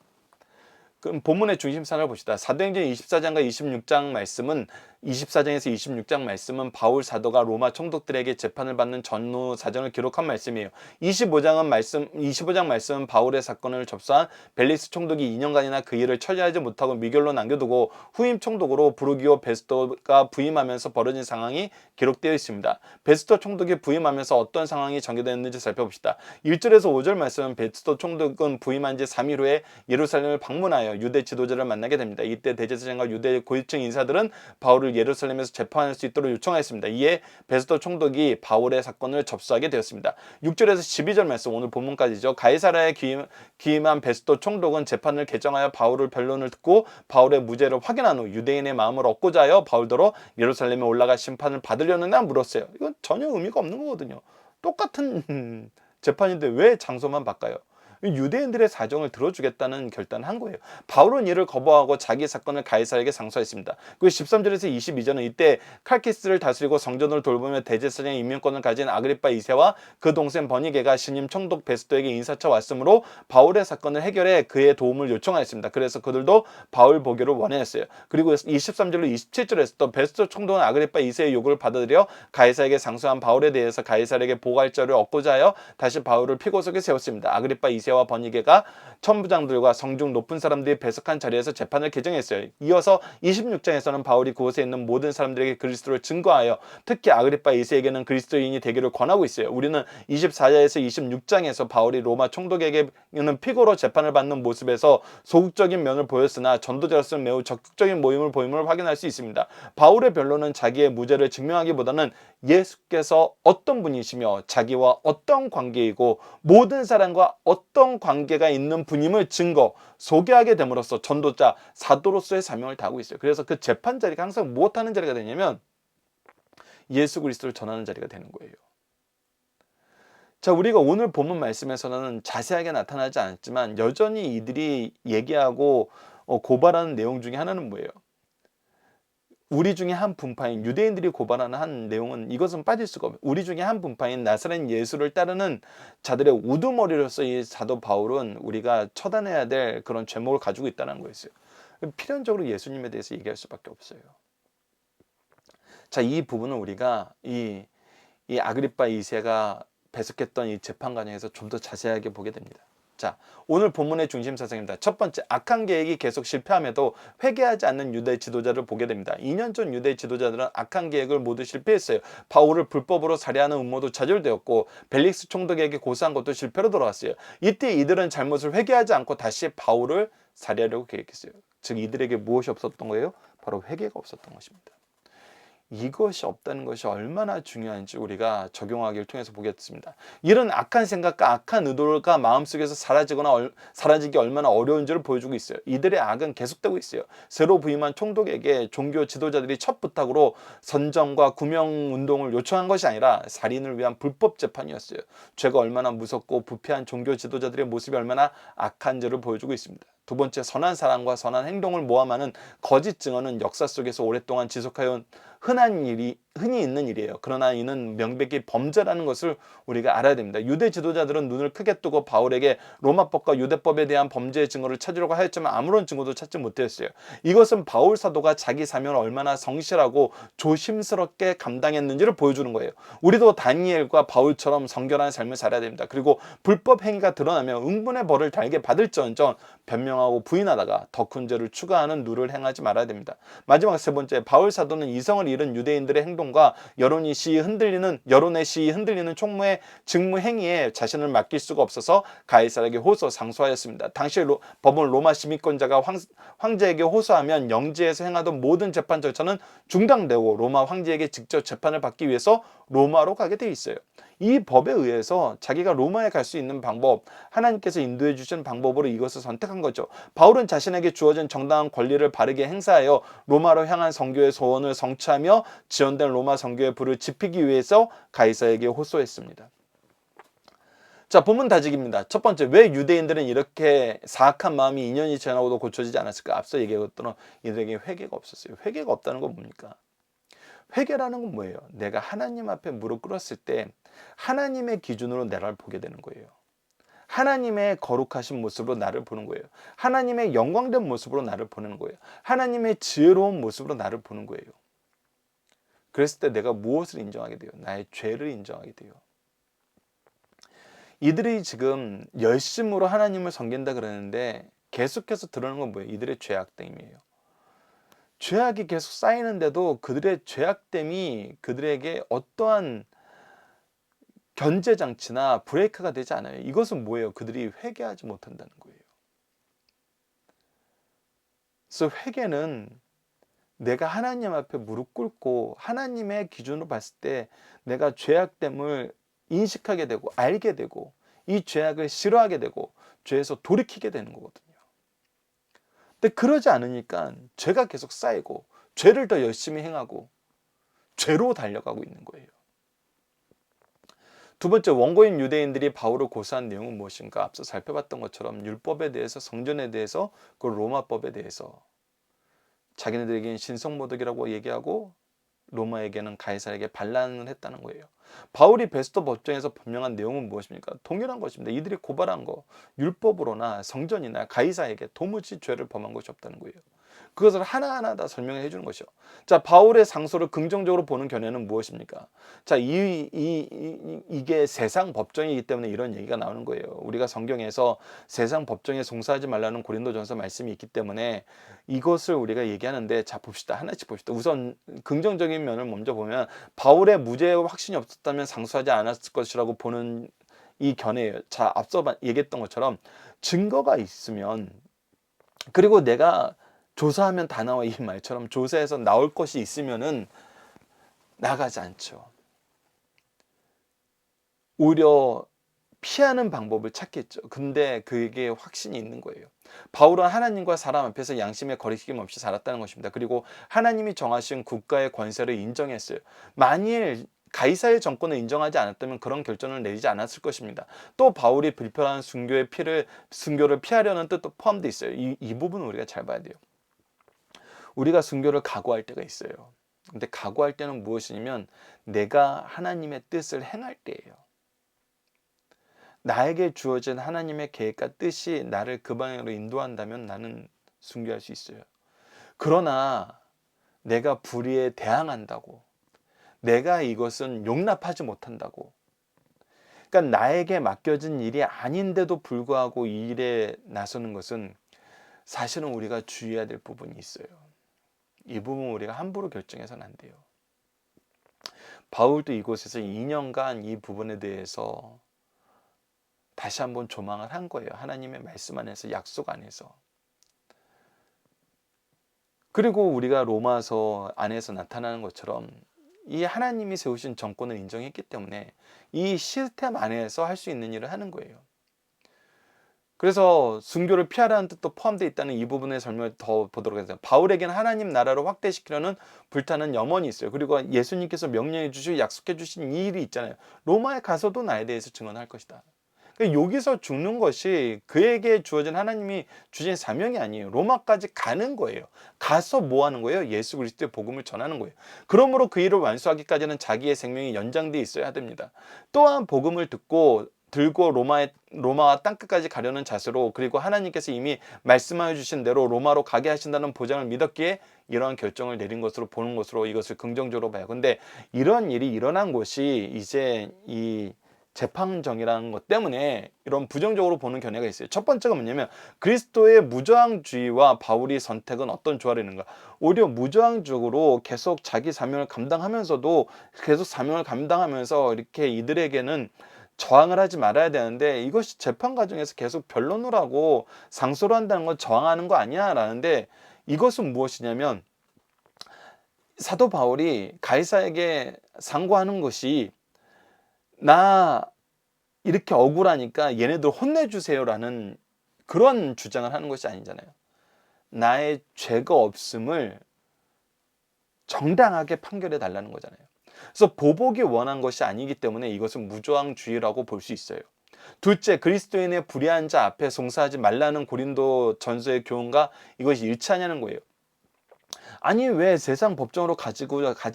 그럼 본문의 중심선을 봅시다. 사도행전 24장과 26장 말씀은 24장에서 26장 말씀은 바울 사도가 로마 총독들에게 재판을 받는 전후 사정을 기록한 말씀이에요. 25장 말씀은 바울의 사건을 접수한 벨릭스 총독이 2년간이나 그 일을 처리하지 못하고 미결로 남겨두고 후임 총독으로 브루기오 베스토가 부임하면서 벌어진 상황이 기록되어 있습니다. 베스토 총독이 부임하면서 어떤 상황이 전개되었는지 살펴봅시다. 1절에서 5절 말씀은 베스토 총독은 부임한 지 3일 후에 예루살렘을 방문하여 유대 지도자를 만나게 됩니다. 이때 대제사장과 유대 고위층 인사들은 바울을 예루살렘에서 재판할 수 있도록 요청하였습니다. 이에 베스토 총독이 바울의 사건을 접수하게 되었습니다. 6절에서 12절 말씀, 오늘 본문까지죠. 가이사랴에 기임한 베스토 총독은 재판을 개정하여 바울을 변론을 듣고 바울의 무죄를 확인한 후 유대인의 마음을 얻고자 하여 바울더러 예루살렘에 올라가 심판을 받으려느냐 물었어요. 이건 전혀 의미가 없는 거거든요. 똑같은 재판인데 왜 장소만 바꿔요? 유대인들의 사정을 들어주겠다는 결단을 한 거예요. 바울은 이를 거부하고 자기 사건을 가이사에게 상소했습니다. 그 13절에서 22절은 이때 칼키스를 다스리고 성전을 돌보며 대제사장의 임명권을 가진 아그리파 2세와 그 동생 버니게가 신임 총독 베스토에게 인사쳐 왔으므로 바울의 사건을 해결해 그의 도움을 요청하였습니다. 그래서 그들도 바울 보기를 원했어요. 그리고 23절로 27절에서 또 베스토 총독은 아그리파 2세의 요구를 받아들여 가이사에게 상소한 바울에 대해서 가이사에게 보고할 자를 얻고자 하여 다시 바울을 피고석에 세웠습니다. 아그리파 2세 와 버니게가 천부장들과 성중 높은 사람들이 배석한 자리에서 재판을 개정했어요. 이어서 26장에서는 바울이 그곳에 있는 모든 사람들에게 그리스도를 증거하여 특히 아그리파 2세에게는 그리스도인이 되기를 권하고 있어요. 우리는 24장에서 26장에서 바울이 로마 총독에게는 피고로 재판을 받는 모습에서 소극적인 면을 보였으나 전도자로서 매우 적극적인 모임을 확인할 수 있습니다. 바울의 변론은 자기의 무죄를 증명하기보다는 예수께서 어떤 분이시며 자기와 어떤 관계이고 모든 사람과 어떤 관계가 있는 분임을 증거 소개하게 됨으로써 전도자 사도로서의 사명을 다하고 있어요. 그래서 그 재판 자리가 항상 무엇하는 자리가 되냐면 예수 그리스도를 전하는 자리가 되는 거예요. 자, 우리가 오늘 본문 말씀에서는 자세하게 나타나지 않았지만 여전히 이들이 얘기하고 고발하는 내용 중에 하나는 뭐예요? 우리 중에 한 분파인 유대인들이 고발하는 한 내용은 이것은 빠질 수가 없어요. 우리 중에 한 분파인 나사렛 예수를 따르는 자들의 우두머리로서 이 사도 바울은 우리가 처단해야 될 그런 죄목을 가지고 있다는 거였어요. 필연적으로 예수님에 대해서 얘기할 수밖에 없어요. 자, 이 부분은 우리가 이 아그리파 2세가 배석했던 이 재판 과정에서 좀 더 자세하게 보게 됩니다. 자, 오늘 본문의 중심 사상입니다. 첫 번째, 악한 계획이 계속 실패함에도 회개하지 않는 유대 지도자를 보게 됩니다. 2년 전 유대 지도자들은 악한 계획을 모두 실패했어요. 바울을 불법으로 살해하는 음모도 좌절되었고 벨릭스 총독에게 고소한 것도 실패로 돌아왔어요. 이때 이들은 잘못을 회개하지 않고 다시 바울을 살해하려고 계획했어요. 즉 이들에게 무엇이 없었던 거예요? 바로 회개가 없었던 것입니다. 이것이 없다는 것이 얼마나 중요한지 우리가 적용하기를 통해서 보겠습니다. 이런 악한 생각과 악한 의도가 마음속에서 사라지기 얼마나 어려운지를 보여주고 있어요. 이들의 악은 계속되고 있어요. 새로 부임한 총독에게 종교 지도자들이 첫 부탁으로 선정과 구명 운동을 요청한 것이 아니라 살인을 위한 불법 재판이었어요. 죄가 얼마나 무섭고 부패한 종교 지도자들의 모습이 얼마나 악한지를 보여주고 있습니다. 두 번째, 선한 사랑과 선한 행동을 모함하는 거짓 증언은 역사 속에서 오랫동안 지속하여 흔히 있는 일이에요. 그러나 이는 명백히 범죄라는 것을 우리가 알아야 됩니다. 유대 지도자들은 눈을 크게 뜨고 바울에게 로마법과 유대법에 대한 범죄의 증거를 찾으려고 하였지만 아무런 증거도 찾지 못했어요. 이것은 바울 사도가 자기 사명을 얼마나 성실하고 조심스럽게 감당했는지를 보여주는 거예요. 우리도 다니엘과 바울처럼 성결한 삶을 살아야 됩니다. 그리고 불법 행위가 드러나면 응분의 벌을 달게 받을지언정 변명하고 부인하다가 더 큰 죄를 추가하는 누를 행하지 말아야 됩니다. 마지막 세 번째, 바울 사도는 이성을 잃은 유대인들의 행동과 여론의 시이 흔들리는 총무의 직무 행위에 자신을 맡길 수가 없어서 가이사에게 호소 상소하였습니다. 당시 법은 로마 시민권자가 황제에게 호소하면 영지에서 행하던 모든 재판 절차는 중단되고 로마 황제에게 직접 재판을 받기 위해서 로마로 가게 돼 있어요. 이 법에 의해서 자기가 로마에 갈 수 있는 방법, 하나님께서 인도해 주신 방법으로 이것을 선택한 거죠. 바울은 자신에게 주어진 정당한 권리를 바르게 행사하여 로마로 향한 선교의 소원을 성취하며 지연된 로마 선교의 불을 지피기 위해서 가이사에게 호소했습니다. 자, 본문 다지기입니다. 첫 번째, 왜 유대인들은 이렇게 사악한 마음이 2년이 지나고도 고쳐지지 않았을까? 앞서 얘기했던 이들에게 회개가 없었어요. 회개가 없다는 건 뭡니까? 회개라는 건 뭐예요? 내가 하나님 앞에 무릎 꿇었을 때 하나님의 기준으로 나를 보게 되는 거예요. 하나님의 거룩하신 모습으로 나를 보는 거예요. 하나님의 영광된 모습으로 나를 보는 거예요. 하나님의 지혜로운 모습으로 나를 보는 거예요. 그랬을 때 내가 무엇을 인정하게 돼요? 나의 죄를 인정하게 돼요. 이들이 지금 열심으로 하나님을 섬긴다 그러는데 계속해서 드러나는 건 뭐예요? 이들의 죄악됨이에요. 죄악이 계속 쌓이는데도 그들의 죄악됨이 그들에게 어떠한 견제장치나 브레이크가 되지 않아요. 이것은 뭐예요? 그들이 회개하지 못한다는 거예요. 그래서 회개는 내가 하나님 앞에 무릎 꿇고 하나님의 기준으로 봤을 때 내가 죄악됨을 인식하게 되고 알게 되고 이 죄악을 싫어하게 되고 죄에서 돌이키게 되는 거거든요. 근데 그러지 않으니까 죄가 계속 쌓이고 죄를 더 열심히 행하고 죄로 달려가고 있는 거예요. 두 번째, 원고인 유대인들이 바울을 고소한 내용은 무엇인가? 앞서 살펴봤던 것처럼 율법에 대해서, 성전에 대해서, 그 로마법에 대해서 자기네들에게는 신성모독이라고 얘기하고 로마에게는 가이사에게 반란을 했다는 거예요. 바울이 베스터 법정에서 변명한 내용은 무엇입니까? 동일한 것입니다. 이들이 고발한 거 율법으로나 성전이나 가이사에게 도무지 죄를 범한 것이 없다는 거예요. 그것을 하나하나 다 설명해 주는 것이요. 자, 바울의 상소를 긍정적으로 보는 견해는 무엇입니까? 자, 이게 세상 법정이기 때문에 이런 얘기가 나오는 거예요. 우리가 성경에서 세상 법정에 송사하지 말라는 고린도전서 말씀이 있기 때문에 이것을 우리가 얘기하는데, 자, 봅시다. 하나씩 봅시다. 우선 긍정적인 면을 먼저 보면 바울의 무죄의 확신이 없었다면 상소하지 않았을 것이라고 보는 이 견해예요. 자, 앞서 얘기했던 것처럼 증거가 있으면, 그리고 내가 조사하면 다 나와, 이 말처럼 조사해서 나올 것이 있으면은 나가지 않죠. 오히려 피하는 방법을 찾겠죠. 근데 그게 확신이 있는 거예요. 바울은 하나님과 사람 앞에서 양심의 거리낌 없이 살았다는 것입니다. 그리고 하나님이 정하신 국가의 권세를 인정했어요. 만일 가이사의 정권을 인정하지 않았다면 그런 결정을 내리지 않았을 것입니다. 또 바울이 불편한 순교를 피하려는 뜻도 포함되어 있어요. 이 부분은 우리가 잘 봐야 돼요. 우리가 순교를 각오할 때가 있어요. 근데 각오할 때는 무엇이냐면 내가 하나님의 뜻을 행할 때예요. 나에게 주어진 하나님의 계획과 뜻이 나를 그 방향으로 인도한다면 나는 순교할 수 있어요. 그러나 내가 불의에 대항한다고, 내가 이것은 용납하지 못한다고, 그러니까 나에게 맡겨진 일이 아닌데도 불구하고 이 일에 나서는 것은 사실은 우리가 주의해야 될 부분이 있어요. 이 부분 우리가 함부로 결정해서는 안 돼요. 바울도 이곳에서 2년간 이 부분에 대해서 다시 한번 조망을 한 거예요. 하나님의 말씀 안에서, 약속 안에서. 그리고 우리가 로마서 안에서 나타나는 것처럼 이 하나님이 세우신 정권을 인정했기 때문에 이 시스템 안에서 할 수 있는 일을 하는 거예요. 그래서 순교를 피하라는 뜻도 포함되어 있다는 이 부분의 설명을 더 보도록 하겠습니다. 바울에게는 하나님 나라를 확대시키려는 불타는 염원이 있어요. 그리고 예수님께서 명령해 주시고 약속해 주신 이 일이 있잖아요. 로마에 가서도 나에 대해서 증언할 것이다. 여기서 죽는 것이 그에게 주어진 하나님이 주신 사명이 아니에요. 로마까지 가는 거예요. 가서 뭐 하는 거예요? 예수 그리스도의 복음을 전하는 거예요. 그러므로 그 일을 완수하기까지는 자기의 생명이 연장돼 있어야 됩니다. 또한 복음을 들고 로마와 땅끝까지 가려는 자세로, 그리고 하나님께서 이미 말씀하여 주신 대로 로마로 가게 하신다는 보장을 믿었기에 이러한 결정을 내린 것으로 보는 것으로 이것을 긍정적으로 봐요. 근데 이런 일이 일어난 것이 이제 이 재판정이라는 것 때문에 이런 부정적으로 보는 견해가 있어요. 첫 번째가 뭐냐면 그리스도의 무저항주의와 바울의 선택은 어떤 조화를 이루는가. 오히려 무저항적으로 계속 자기 사명을 감당하면서도 계속 사명을 감당하면서 이렇게 이들에게는 저항을 하지 말아야 되는데, 이것이 재판 과정에서 계속 변론을 하고 상소를 한다는 건 저항하는 거 아니야 라는데, 이것은 무엇이냐면 사도 바울이 가이사에게 상고하는 것이 나 이렇게 억울하니까 얘네들 혼내주세요라는 그런 주장을 하는 것이 아니잖아요. 나의 죄가 없음을 정당하게 판결해 달라는 거잖아요. 그래서 보복이 원한 것이 아니기 때문에 이것은 무저항주의라고 볼 수 있어요. 둘째, 그리스도인의 불의한 자 앞에 송사하지 말라는 고린도 전서의 교훈과 이것이 일치하냐는 거예요. 아니, 왜 세상 법정으로 가지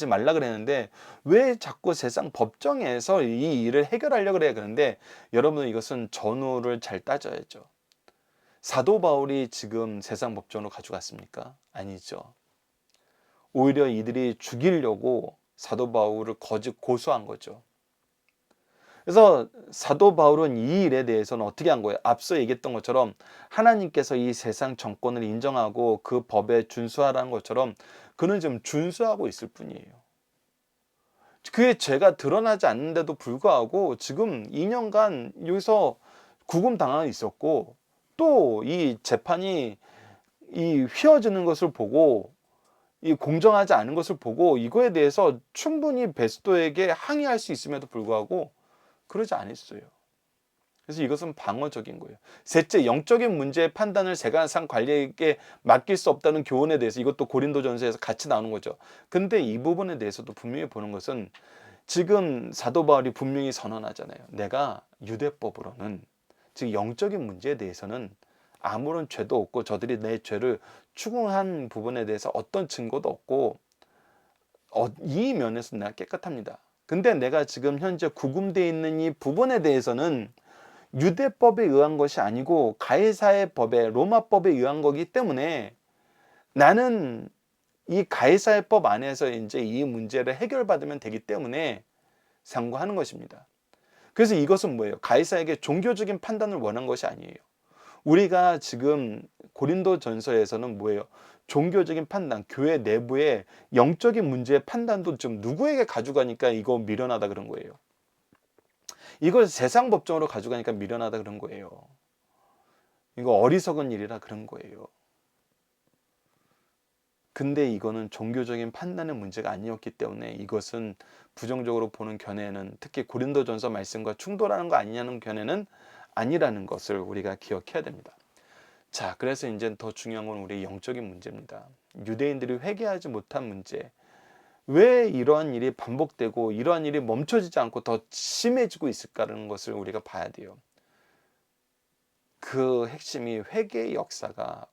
말라 그랬는데 왜 자꾸 세상 법정에서 이 일을 해결하려고 그래야 그러는데, 여러분 이것은 전후를 잘 따져야죠. 사도 바울이 지금 세상 법정으로 가져갔습니까? 아니죠. 오히려 이들이 죽이려고 사도 바울을 거짓 고소한 거죠. 그래서 사도 바울은 이 일에 대해서는 어떻게 한 거예요? 앞서 얘기했던 것처럼 하나님께서 이 세상 정권을 인정하고 그 법에 준수하라는 것처럼 그는 지금 준수하고 있을 뿐이에요. 그의 죄가 드러나지 않는데도 불구하고 지금 2년간 여기서 구금당하고 있었고, 또 이 재판이 휘어지는 것을 보고, 이 공정하지 않은 것을 보고 이거에 대해서 충분히 베스도에게 항의할 수 있음에도 불구하고 그러지 않았어요. 그래서 이것은 방어적인 거예요. 셋째, 영적인 문제의 판단을 세간상 관리에게 맡길 수 없다는 교훈에 대해서, 이것도 고린도전서에서 같이 나오는 거죠. 근데 이 부분에 대해서도 분명히 보는 것은, 지금 사도 바울이 분명히 선언하잖아요. 내가 유대법으로는, 즉 영적인 문제에 대해서는 아무런 죄도 없고 저들이 내 죄를 추궁한 부분에 대해서 어떤 증거도 없고, 이 면에서 내가 깨끗합니다. 근데 내가 지금 현재 구금되어 있는 이 부분에 대해서는 유대법에 의한 것이 아니고 가이사의 법에, 로마법에 의한 거기 때문에 나는 이 가이사의 법 안에서 이제 이 문제를 해결받으면 되기 때문에 상고하는 것입니다. 그래서 이것은 뭐예요? 가이사에게 종교적인 판단을 원한 것이 아니에요. 우리가 지금 고린도전서에서는 뭐예요? 종교적인 판단, 교회 내부의 영적인 문제의 판단도 좀 누구에게 가져가니까 이거 미련하다 그런 거예요. 이걸 세상 법정으로 가져가니까 미련하다 그런 거예요. 이거 어리석은 일이라 그런 거예요. 근데 이거는 종교적인 판단의 문제가 아니었기 때문에 이것은 부정적으로 보는 견해는, 특히 고린도전서 말씀과 충돌하는 거 아니냐는 견해는 아니라는 것을 우리가 기억해야 됩니다. 자, 그래서 이제 더 중요한 건 우리 영적인 문제입니다. 유대인들이 회개하지 못한 문제. 왜 이러한 일이 반복되고 이러한 일이 멈춰지지 않고 더 심해지고 있을까라는 것을 우리가 봐야 돼요. 그 핵심이 회개의 역사가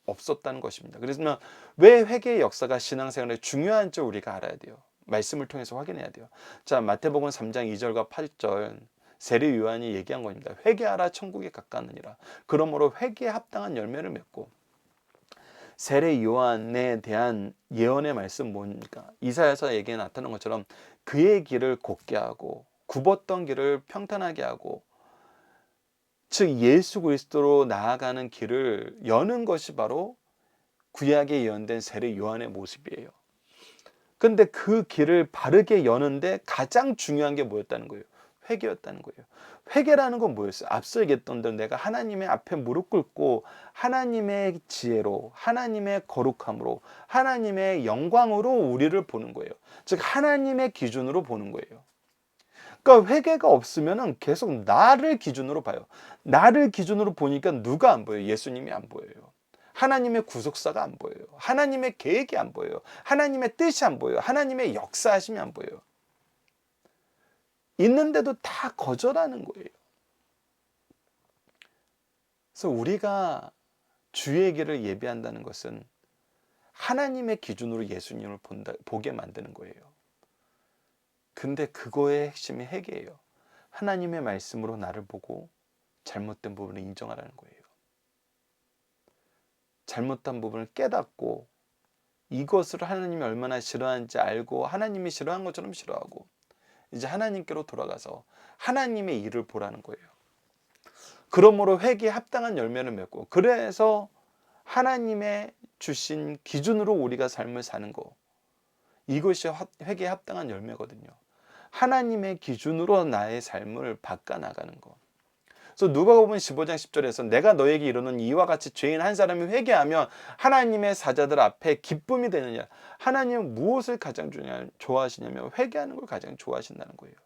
없었다는 것입니다. 그래서 왜 회개의 역사가 신앙생활에 중요한지 우리가 알아야 돼요. 말씀을 통해서 확인해야 돼요. 자, 마태복음 3장 2절과 8절 세례 요한이 얘기한 겁니다. 회개하라 천국에 가까우니라. 그러므로 회개에 합당한 열매를 맺고, 세례 요한에 대한 예언의 말씀 뭡니까? 이사야서에게 나타난 것처럼 그의 길을 곧게 하고 굽었던 길을 평탄하게 하고, 즉 예수 그리스도로 나아가는 길을 여는 것이 바로 구약에 예언된 세례 요한의 모습이에요. 근데 그 길을 바르게 여는데 가장 중요한 게 뭐였다는 거예요? 회개였다는 거예요. 회개라는 건 뭐였어요? 앞서 얘기했던 대로 내가 하나님의 앞에 무릎 꿇고 하나님의 지혜로, 하나님의 거룩함으로, 하나님의 영광으로 우리를 보는 거예요. 즉 하나님의 기준으로 보는 거예요. 그러니까 회개가 없으면 계속 나를 기준으로 봐요. 나를 기준으로 보니까 누가 안 보여요? 예수님이 안 보여요. 하나님의 구속사가 안 보여요. 하나님의 계획이 안 보여요. 하나님의 뜻이 안 보여요. 하나님의 역사하심이 안 보여요. 있는데도 다 거절하는 거예요. 그래서 우리가 주의 길을 예비한다는 것은 하나님의 기준으로 예수님을 보게 만드는 거예요. 근데 그거의 핵심이 회개예요. 하나님의 말씀으로 나를 보고 잘못된 부분을 인정하라는 거예요. 잘못한 부분을 깨닫고 이것을 하나님이 얼마나 싫어하는지 알고 하나님이 싫어한 것처럼 싫어하고 이제 하나님께로 돌아가서 하나님의 일을 보라는 거예요. 그러므로 회개에 합당한 열매를 맺고, 그래서 하나님의 주신 기준으로 우리가 삶을 사는 거, 이것이 회개에 합당한 열매거든요. 하나님의 기준으로 나의 삶을 바꿔나가는 거. 그래서 누가복음 15장 10절에서 내가 너에게 이르는 이와 같이 죄인 한 사람이 회개하면 하나님의 사자들 앞에 기쁨이 되느냐. 하나님은 무엇을 가장 좋아하시냐면 회개하는 걸 가장 좋아하신다는 거예요.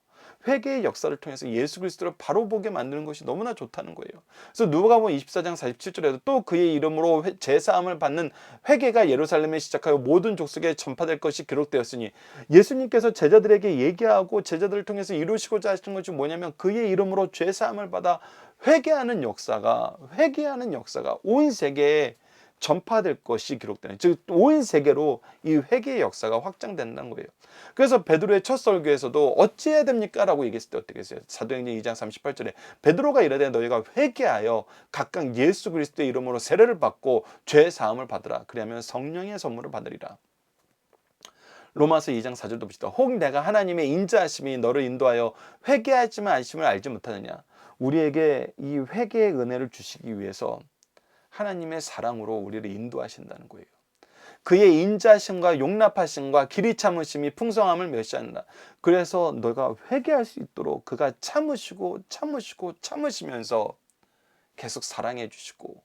회개의 역사를 통해서 예수 그리스도를 바로 보게 만드는 것이 너무나 좋다는 거예요. 그래서 누가복음 24장 47절에도 또 그의 이름으로 제사함을 받는 회개가 예루살렘에 시작하여 모든 족속에 전파될 것이 기록되었으니, 예수님께서 제자들에게 얘기하고 제자들을 통해서 이루시고자 하시는 것이 뭐냐면 그의 이름으로 제사함을 받아 회개하는 역사가 온 세계에 전파될 것이 기록되는, 즉 온 세계로 이 회개의 역사가 확장된다는 거예요. 그래서 베드로의 첫 설교에서도 어찌해야 됩니까? 라고 얘기했을 때 어떻게 했어요? 사도행전 2장 38절에 베드로가 이르되 너희가 회개하여 각각 예수 그리스도의 이름으로 세례를 받고 죄 사함을 받으라. 그리하면 성령의 선물을 받으리라. 로마서 2장 4절도 봅시다. 혹 내가 하나님의 인자하심이 너를 인도하여 회개하지만 않으심을 알지 못하느냐. 우리에게 이 회개의 은혜를 주시기 위해서 하나님의 사랑으로 우리를 인도하신다는 거예요. 그의 인자심과 용납하심과 길이 참으심이 풍성함을 멸시한다. 그래서 너가 회개할 수 있도록 그가 참으시면서 계속 사랑해 주시고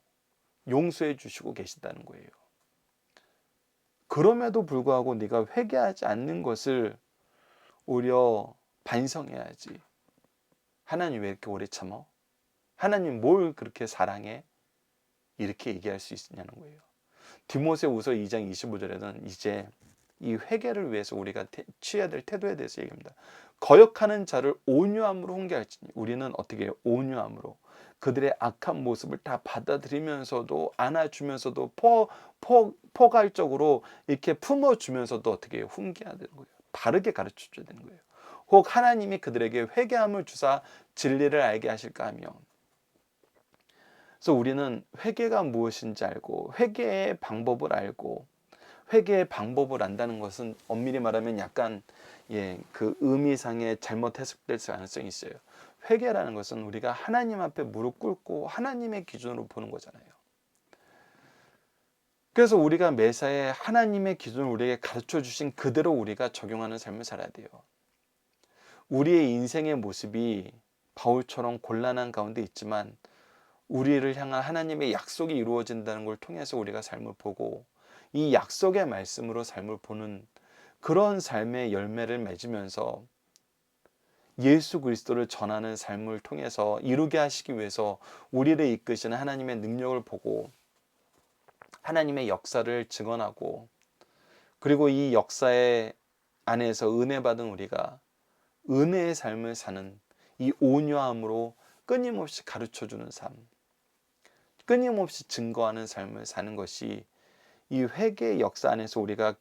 용서해 주시고 계신다는 거예요. 그럼에도 불구하고 네가 회개하지 않는 것을 오히려 반성해야지. 하나님 왜 이렇게 오래 참어? 하나님 뭘 그렇게 사랑해? 이렇게 얘기할 수 있냐는 거예요. 디모데후서 2장 25절에는 이제 이 회개를 위해서 우리가 취해야 될 태도에 대해서 얘기합니다. 거역하는 자를 온유함으로 훈계할지니. 우리는 어떻게 해요? 온유함으로 그들의 악한 모습을 다 받아들이면서도 안아주면서도 포괄적으로 이렇게 품어주면서도 어떻게 해요? 훈계해야 되는 거예요. 바르게 가르쳐줘야 되는 거예요. 혹 하나님이 그들에게 회개함을 주사 진리를 알게 하실까 하며. 그래서 우리는 회개가 무엇인지 알고 회개의 방법을 알고 회개의 방법을 안다는 것은 엄밀히 말하면 약간 그 의미상의 잘못 해석될 가능성이 있어요. 회개라는 것은 우리가 하나님 앞에 무릎 꿇고 하나님의 기준으로 보는 거잖아요. 그래서 우리가 매사에 하나님의 기준을 우리에게 가르쳐 주신 그대로 우리가 적용하는 삶을 살아야 돼요. 우리의 인생의 모습이 바울처럼 곤란한 가운데 있지만 우리를 향한 하나님의 약속이 이루어진다는 걸 통해서 우리가 삶을 보고 이 약속의 말씀으로 삶을 보는 그런 삶의 열매를 맺으면서 예수 그리스도를 전하는 삶을 통해서 이루게 하시기 위해서 우리를 이끄시는 하나님의 능력을 보고 하나님의 역사를 증언하고 그리고 이 역사의 안에서 은혜 받은 우리가 은혜의 삶을 사는 이 온유함으로 끊임없이 가르쳐주는 삶, 끊임없이 증거하는 삶을 사는 것이 이 회개의 역사 안에서 우리가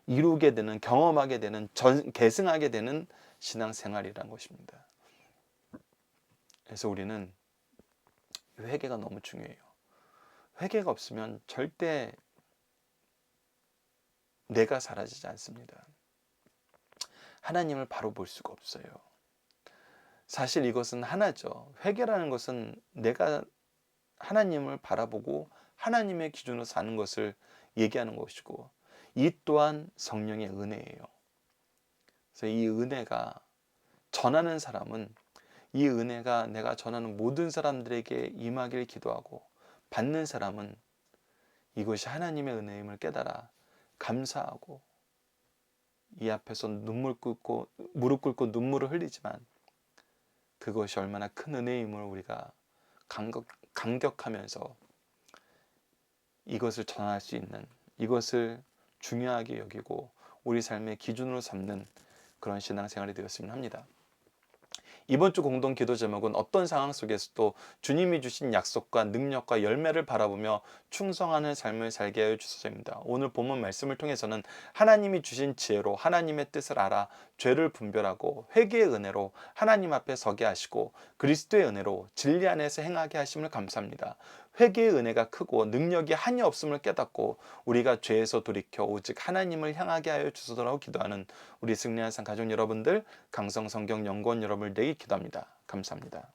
이루게 되는, 경험하게 되는, 계승하게 되는 신앙생활이란 것입니다. 그래서 우리는 회개가 너무 중요해요. 회개가 없으면 절대 내가 사라지지 않습니다. 하나님을 바로 볼 수가 없어요. 사실 이것은 하나죠. 회개라는 것은 내가 하나님을 바라보고 하나님의 기준으로 사는 것을 얘기하는 것이고 이 또한 성령의 은혜예요. 그래서 이 은혜가 전하는 사람은 이 은혜가 내가 전하는 모든 사람들에게 임하길 기도하고 받는 사람은 이것이 하나님의 은혜임을 깨달아 감사하고 이 앞에서 무릎 꿇고 눈물을 흘리지만 그것이 얼마나 큰 은혜임을 우리가 감격하면서 이것을 전할 수 있는, 이것을 중요하게 여기고 우리 삶의 기준으로 삼는 그런 신앙생활이 되었으면 합니다. 이번 주 공동 기도 제목은 어떤 상황 속에서도 주님이 주신 약속과 능력과 열매를 바라보며 충성하는 삶을 살게 하여 주소서입니다. 오늘 본문 말씀을 통해서는 하나님이 주신 지혜로 하나님의 뜻을 알아 죄를 분별하고 회개의 은혜로 하나님 앞에 서게 하시고 그리스도의 은혜로 진리 안에서 행하게 하심을 감사합니다. 회개의 은혜가 크고 능력이 한이 없음을 깨닫고 우리가 죄에서 돌이켜 오직 하나님을 향하게 하여 주소서라고 기도하는 우리 승리한 상 가족 여러분들, 강성성경연구원 여러분을 내게 기도합니다. 감사합니다.